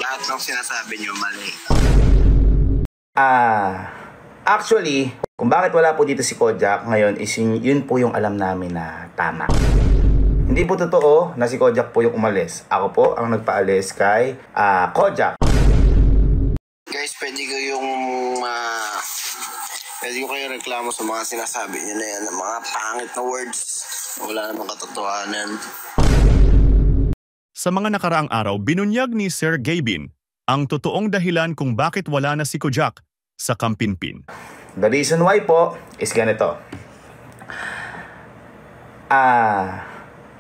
Lahat ng sinasabi niyo mali. Actually, kung bakit wala po dito si Kojak ngayon is yun po yung alam namin na tama. Hindi po totoo na si Kojak po yung umalis. Ako po ang nagpaalis kay Kojak. Guys, pwede ko kayo reklamo sa mga sinasabi niyo na yan, mga pangit na words. Wala namang katotohanan. Sa mga nakaraang araw, binunyag ni Sir Gavin ang totoong dahilan kung bakit wala na si Kojak sa Kampinpin. The reason why po is ganito.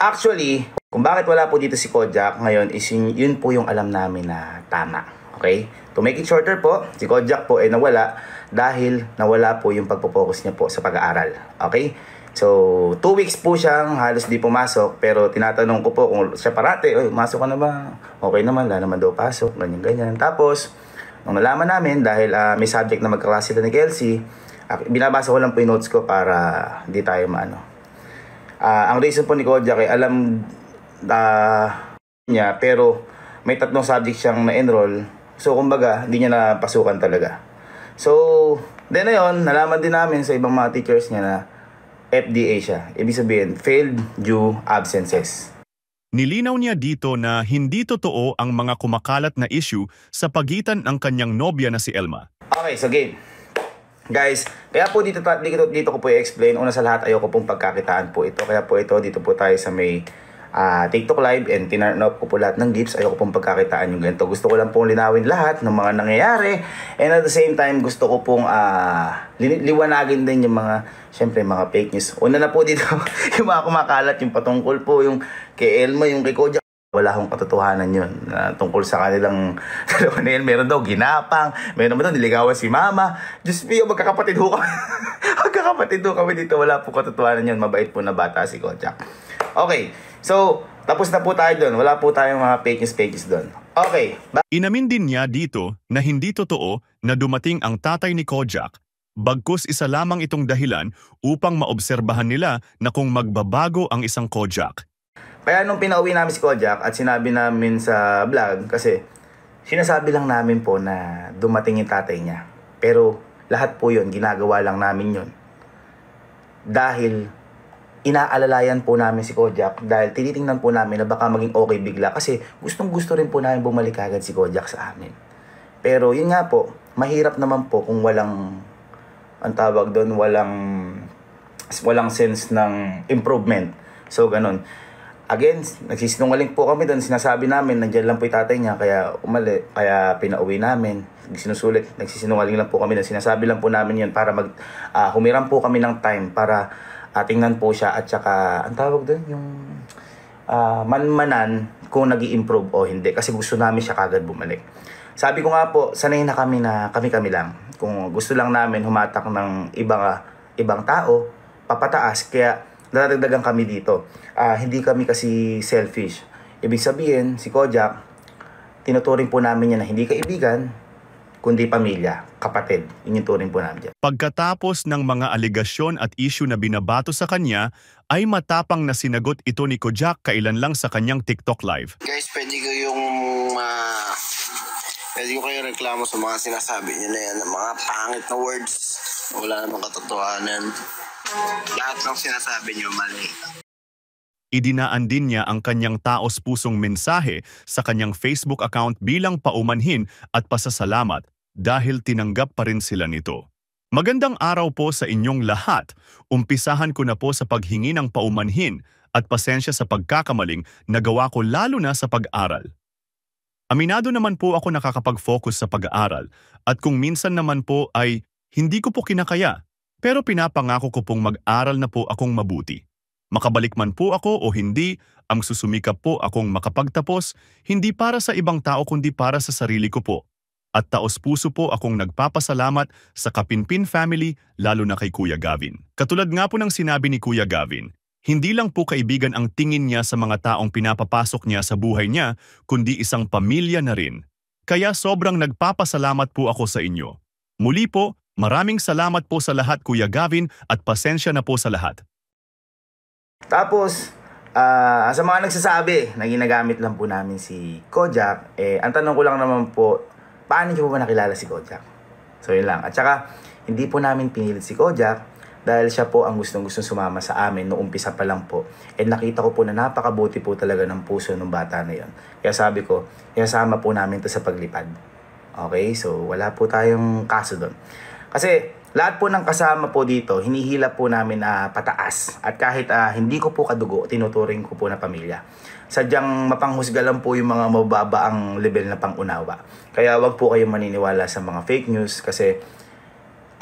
Actually, kung bakit wala po dito si Kojak ngayon is yun po yung alam namin na tama. Okay? To make it shorter po, si Kojak po ay nawala dahil nawala po yung pagpo-focus niya po sa pag-aaral. Okay? So, 2 weeks po siyang halos di pumasok, pero tinatanong ko po kung siya parate, masok ka na ba? Okay naman, wala naman daw pasok, ganyan-ganyan. Tapos, nung nalaman namin, dahil may subject na magkaklase sila ni Kelsey, binabasa ko lang po yung notes ko para hindi tayo maano. Ang reason po ni Kojak ay alam niya, pero may 3 subject siyang na-enroll. So, kumbaga, hindi niya napasukan talaga. So, then na yun, nalaman din namin sa ibang mga teachers niya na FDA siya. Ibig sabihin, failed due absences. Nilinaw niya dito na hindi totoo ang mga kumakalat na issue sa pagitan ng kanyang nobya na si Elma. Okay, so game. Guys, kaya po dito ko po i-explain. Una sa lahat, ayoko pong pagkakitaan po ito. Kaya po dito po tayo sa may TikTok live and tinurn off ko po lahat ng gifts. Ayoko pong pagkakitaan yung ganito. Gusto ko lang pong linawin lahat ng mga nangyayari. And at the same time, gusto ko pong liwanagin din yung mga, syempre, mga fake news. Una na po dito, yung mga kumakalat, yung patungkol po, yung kay Elma, yung kay Kojak. Wala akong katotohanan yun. Tungkol sa kanilang dalawa na yan. Meron daw ginapang. Meron naman daw niligawan si mama. Diyos me, magkakapatid ho kami. Magkakapatid ho kami dito. Wala po katotohanan yun. Mabait po na bata si Kojak. Okay. So, tapos na po tayo doon. Wala po tayong mga fake news doon. Okay. Inamin din niya dito na hindi totoo na dumating ang tatay ni Kojak. Bagkus isa lamang itong dahilan upang maobserbahan nila na kung magbabago ang isang Kojak. Kaya nung pinauwi namin si Kojak at sinabi namin sa vlog, kasi sinasabi lang namin po na dumating yung tatay niya. Pero lahat po yun, ginagawa lang namin yun. Dahil inaalalayan po namin si Kojak, dahil tinitingnan po namin na baka maging okay bigla. Kasi gustong gusto rin po namin bumalik agad si Kojak sa amin. Pero yun nga po, mahirap naman po kung walang, ang tawag doon, walang sense ng improvement. So ganun. Again, nagsisinungaling po kami doon. Sinasabi namin, nandiyan lang po yung tatay niya, kaya kaya pinauwi namin. Nagsisinungaling lang po kami doon. Sinasabi lang po namin yun para humiram po kami ng time para tingnan po siya at saka, ang tawag doon, yung manmanan kung nag-i-improve o hindi. Kasi gusto namin siya kagad bumalik. Sabi ko nga po, sanay na kami kami lang. Kung gusto lang namin humatak ng ibang tao, papataas. Kaya dadagdagan kami dito. Hindi kami kasi selfish. Ibig sabihin, si Kojak, tinuturing po namin niya na hindi kaibigan, kundi pamilya, kapatid. Yun yung turing po namin dyan. Pagkatapos ng mga aligasyon at issue na binabato sa kanya, ay matapang na sinagot ito ni Kojak kailan lang sa kanyang TikTok live. Guys, pwede ko kayo reklamo sa mga sinasabi niyo na yan, mga pangit na words. Wala namang katotohanan. Lahat ng sinasabi niyo mali. Idinaan din niya ang kanyang taos-pusong mensahe sa kanyang Facebook account bilang paumanhin at pasasalamat dahil tinanggap pa rin sila nito. Magandang araw po sa inyong lahat. Umpisahan ko na po sa paghingi ng paumanhin at pasensya sa pagkakamaling nagawa ko lalo na sa pag-aral. Aminado naman po ako nakakapag-focus sa pag-aaral at kung minsan naman po ay hindi ko po kinakaya. Pero pinapangako ko pong mag-aral na po akong mabuti. Makabalik man po ako o hindi, ang susumikap po akong makapagtapos, hindi para sa ibang tao kundi para sa sarili ko po. At taos-puso po akong nagpapasalamat sa Kapinpin family, lalo na kay Kuya Gavin. Katulad nga po ng sinabi ni Kuya Gavin, hindi lang po kaibigan ang tingin niya sa mga taong pinapapasok niya sa buhay niya, kundi isang pamilya na rin. Kaya sobrang nagpapasalamat po ako sa inyo. Muli po, maraming salamat po sa lahat Kuya Gavin at pasensya na po sa lahat. Tapos, Sa mga nagsasabi na ginagamit lang po namin si Kojak, ang tanong ko lang naman po, paano niyo po ba nakilala si Kojak? So yun lang. At saka, hindi po namin pinilit si Kojak dahil siya po ang gustong sumama sa amin noong umpisa pa lang po. And nakita ko po na napakabuti po talaga ng puso ng bata na yun. Kaya sabi ko, isasama po namin to sa paglipad. Okay? So wala po tayong kaso doon. Kasi lahat po ng kasama po dito, hinihila po namin pataas. At kahit hindi ko po kadugo, tinuturing ko po na pamilya. Sadyang mapanghusga lang po yung mga mababa ang level na pangunawa. Kaya wag po kayong maniniwala sa mga fake news kasi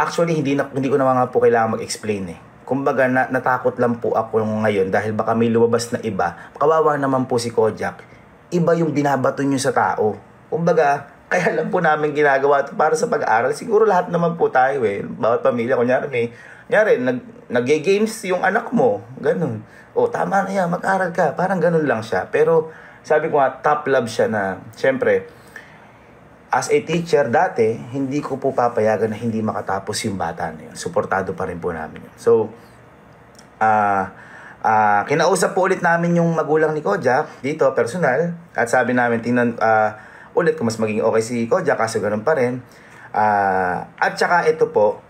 actually hindi ko na nga po kailangan mag-explain eh. Kumbaga natakot lang po ako ngayon dahil baka may lumabas na iba. Kawawa naman po si Kojak. Iba yung binabato nyo sa tao. Kumbaga, kaya lang po namin ginagawa ito para sa pag-aaral. Siguro lahat naman po tayo eh. Bawat pamilya, kunyari nag-games yung anak mo. Ganun. O, tama na yan, mag-aral ka. Parang ganun lang siya. Pero, sabi ko nga, top love siya na, syempre, as a teacher dati, hindi ko po papayagan na hindi makatapos yung bata na yun. Suportado pa rin po namin yun. So, kinausap po ulit namin yung magulang ni Kojak dito, personal. At sabi namin, tingnan, ulit kung mas maging okay si Kojak, kaso ganun pa rin. At saka ito po,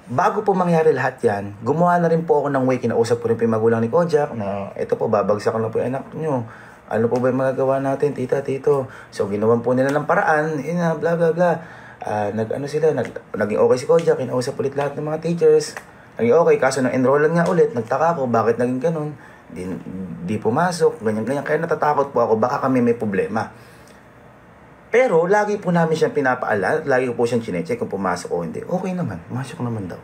bago po mangyari lahat yan, gumawa na rin po ako ng way, kinausap ko rin po yung magulang ni Kojak na ito po, babagsakan na po yung anak nyo. Ano po ba yung magagawa natin, tita, tito? So, ginawan po nila ng paraan, bla bla bla. Naging okay si Kojak, kinausap ulit lahat ng mga teachers. Naging okay, kaso nang enrollan nga ulit, nagtaka ako, bakit naging ganun? Di pumasok, ganyan-ganyan. Kaya natatakot po ako, baka kami may problema. Pero, lagi po namin siyang pinapaalala, lagi ko po siyang chinecheck kung pumasok o hindi. Okay naman, pumasok naman daw.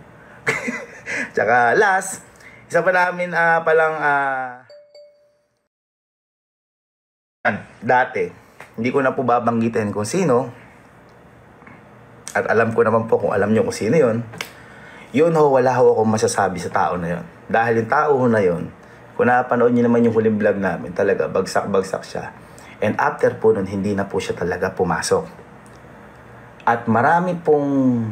Tsaka, last, isa pa namin dati, hindi ko na po babanggitin kung sino, at alam ko naman po kung alam nyo kung sino yun, wala ho akong masasabi sa tao na yun. Dahil yung tao na yun, kung napanood nyo naman yung huling vlog namin, talaga, bagsak-bagsak siya. And after po nun, hindi na po siya talaga pumasok. At marami pong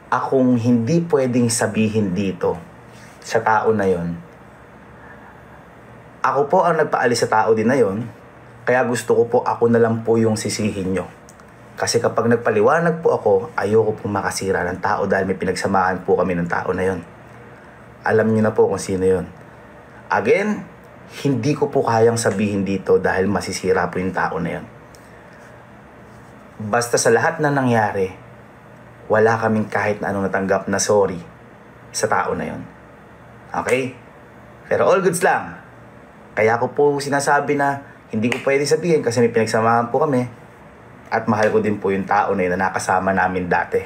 akong hindi pwedeng sabihin dito sa tao na yon. Ako po ang nagpaalis sa tao din na yon, kaya gusto ko po ako na lang po yung sisihin nyo. Kasi kapag nagpaliwanag po ako, ayoko pong makasira ng tao dahil may pinagsamahan po kami ng tao na yon. Alam nyo na po kung sino yon. Again, hindi ko po kayang sabihin dito dahil masisira po yung tao na yon. Basta sa lahat na nangyari, wala kaming kahit na anong natanggap na sorry sa tao na yon. Okay? Pero all goods lang. Kaya ko po sinasabi na hindi ko pwede sabihin kasi may pinagsamahan po kami at mahal ko din po yung tao na yun na nakasama namin dati.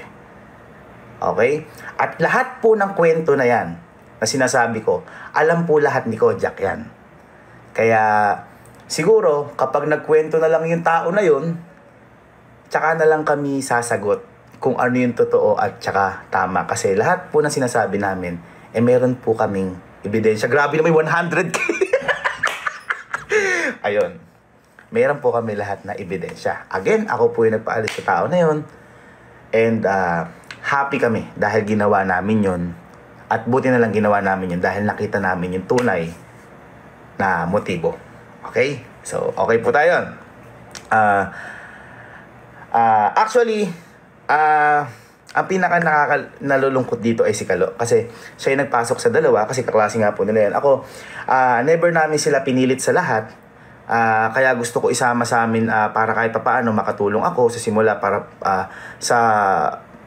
Okay? At lahat po ng kwento na yan na sinasabi ko, alam po lahat ni Kojak yan. Kaya siguro kapag nagkwento na lang yung tao na yun, tsaka na lang kami sasagot kung ano yung totoo at tsaka tama. Kasi lahat po ng sinasabi namin, meron po kaming ebidensya. Grabe na may 100k. Ayun. Meron po kami lahat na ebidensya. Again, ako po yung nagpaalis sa tao na yun. And happy kami dahil ginawa namin yun. At buti na lang ginawa namin yun dahil nakita namin yung tunay na motibo. Okay? So, okay po tayo. Actually, ang pinaka nalulungkot dito ay si Kalo. Kasi siya yung nagpasok sa dalawa kasi kaklase nga po nila yan. Ako, never namin sila pinilit sa lahat. Kaya gusto ko isama sa amin para kahit papaano makatulong ako sa simula para sa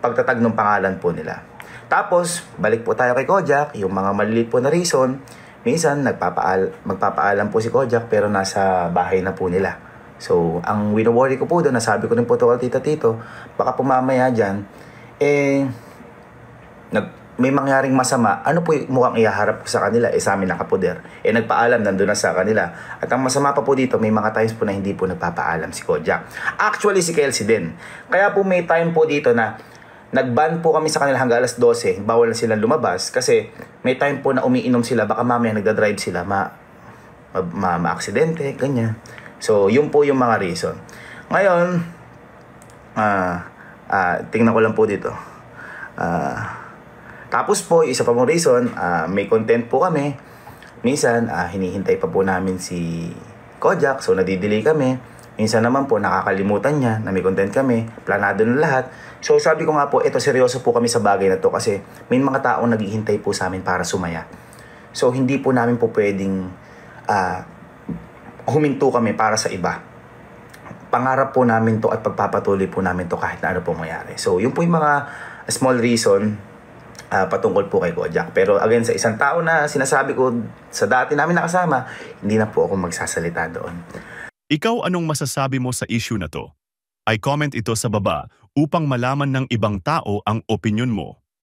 pagtatag ng pangalan po nila. Tapos, balik po tayo kay Kojak, yung mga maliliit po na reason. Minsan, magpapaalam po si Kojak pero nasa bahay na po nila. So, ang wino-worry ko po doon, nasabi ko rin po ito kay tita-tito, baka pumamaya dyan, may mangyaring masama, ano po mukhang ihaharap ko sa kanila? Sa amin nakapoder. Nagpaalam, nandun na sa kanila. At ang masama pa po dito, may mga times po na hindi po nagpapaalam si Kojak. Actually, si Kelsey din. Kaya po may time po dito na nag-ban po kami sa kanila hanggang alas 12. Bawal na silang lumabas kasi may time po na umiinom sila. Baka mamaya nagdadrive sila. Ma-aksidente, ganyan. So, yun po yung mga reason. Ngayon, tingnan ko lang po dito. Tapos po, isa pa mong reason, may content po kami. Minsan, hinihintay pa po namin si Kojak, so nadidelay kami. Minsan naman po, nakakalimutan niya na may content kami, planado na lahat. So sabi ko nga po, ito seryoso po kami sa bagay na to kasi may mga taong naghihintay po sa amin para sumaya. So hindi po namin po pwedeng huminto kami para sa iba. Pangarap po namin to at pagpapatuloy po namin to kahit na ano po mangyari. So yun po yung mga small reason patungkol po kay Kojak. Pero again, sa isang tao na sinasabi ko sa dati namin nakasama, hindi na po ako magsasalita doon. Ikaw, anong masasabi mo sa issue na to? I-comment ito sa baba upang malaman ng ibang tao ang opinyon mo.